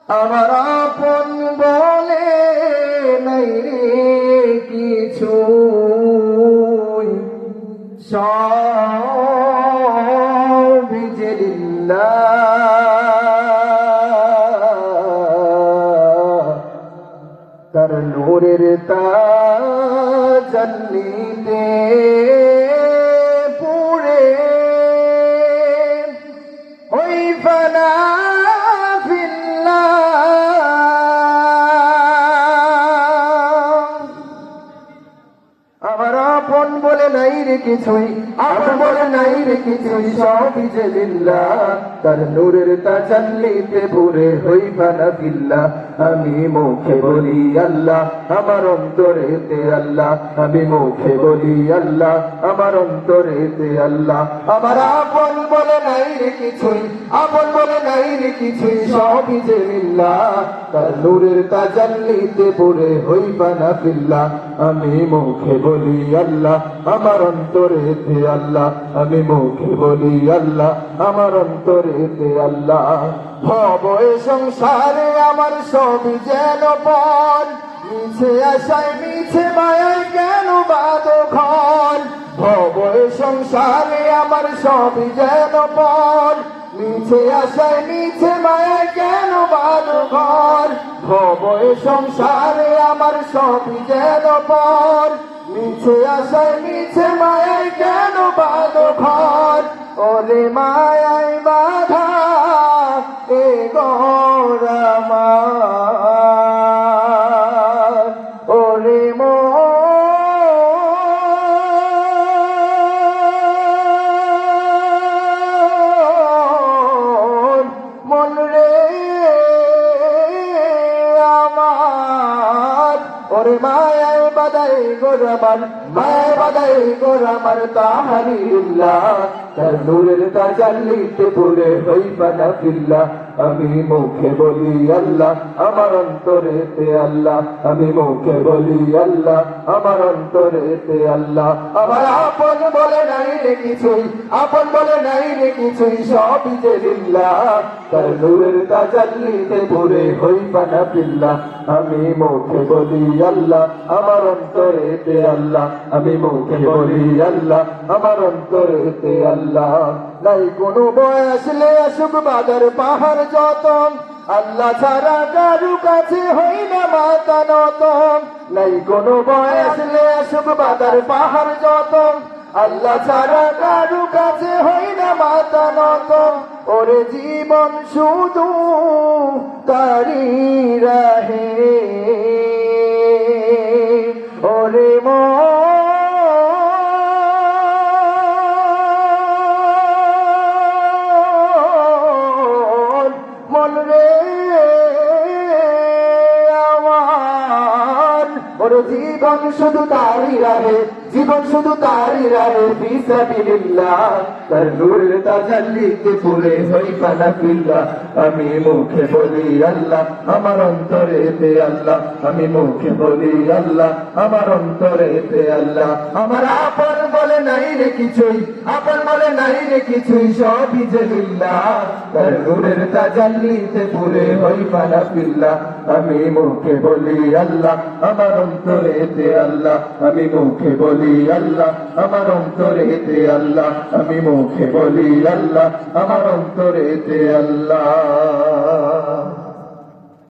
আমার আপন বলে নাই রে কিছু, সব যে লিল্লাহ। তার নূরের তাজাল্লিতে পুরে ওই ফানা আমার আপন বলে নাই রে কিছুই, আপন বলে নাই রে কিছুই, সবই যে লিল্লাহ। তার নূরের তাজাল্লিতে পুরে হই ফানা ফিল্লাহ। আমি মুখে বলি আল্লাহ, আমার অন্তরেতে আল্লাহ। আমি মুখে বলি আল্লাহ, আমার অন্তরেতে আল্লাহ। আমার আপন বলে নাই রে কিছুই, আপন বলে নাই রে কিছুই, সবই যে লিল্লাহ। তার নূরের তাজাল্লিতে পুরে হই ফানা ফিল্লাহ। আমি মুখে বলি আল্লাহ, আমার অন্তরেতে আল্লাহ। আমি মুখে বলি আল্লাহ, আমার অন্তরেতে আল্লাহ। ভব এ সংসারে আমার সবই যেন পর, মিছে আশায় মিছে মায়ায় কেন বাঁধন। ভব এ সংসারে আমার সবই যেন পর, মিছে আশায় মিছে মায়ায় কেন বাঁধন। ভব এ সংসারে আমার সবই যেন পর, মিছে আশায় মিছে মায়ায় কেন বাঁধন। ওরে মায়ায় বাধা এ গোরামার, ওরে মন রে আমার, ওরে মায়ায় বাদাই গোরামার, মায়ায় বাদাই গোরামার তাহারিল্লাহ। তার নূরের তাজাল্লিতে পুরে হই ফানা ফিল্লাহ। আমি মুখে বলি আল্লাহ, আমার অন্তরেতে আল্লাহ। আমি মুখে বলি আল্লাহ, আমার অন্তরেতে আল্লাহ। আমার আপন বলে নাই রে কিছুই, আপন বলে নাই রে কিছুই, সবই যে লিল্লাহ। তার নূরের তাজাল্লিতে পুরে হই ফানা ফিল্লাহ। আমি মুখে বলি আল্লাহ, আমার অন্তরেতে আল্লাহ। আমি মুখে বলি আল্লাহ, আমার অন্তরেতে আল্লাহ। নাই কোনো বয়সলে আসুক বাদার পাহাড় যত, আল্লাহ ছাড়া কারু কাছে হই না মাথা নত। নাই কোনো বয়সলে আসুক বাদার পাহাড় যত, আল্লাহ ছাড়া কারু কাছে হই না মাথা নত। ওরে জীবন শুধু তারি রাহে, ওরে মন রে আমার, ওরে জীবন শুধু তারি রাহে, জীবন শুধু তারি রাহে ফি সাবিলিল্লাহ। তার নূরের তাজাল্লিতে পুরে হই ফানা ফিল্লাহ। আমি মুখে বলি আল্লাহ, আমার অন্তরেতে আল্লাহ। আমি মুখে বলি আল্লাহ, আমার অন্তরেতে আল্লাহ। আমার আপন বলে নাই রে কিছুই, আপন বলে নাই রে কিছুই, সবই যে লিল্লাহ। তার নূরের তাজাল্লিতে পুরে হই ফানা ফিল্লাহ। আমি মুখে বলি আল্লাহ, আমার অন্তরেতে আল্লাহ। আমি মুখে বলি আল্লাহ, আমার অন্তরেতে আল্লাহ। আমি মুখে বলি আল্লাহ, আমার অন্তরেতে আল্লাহ।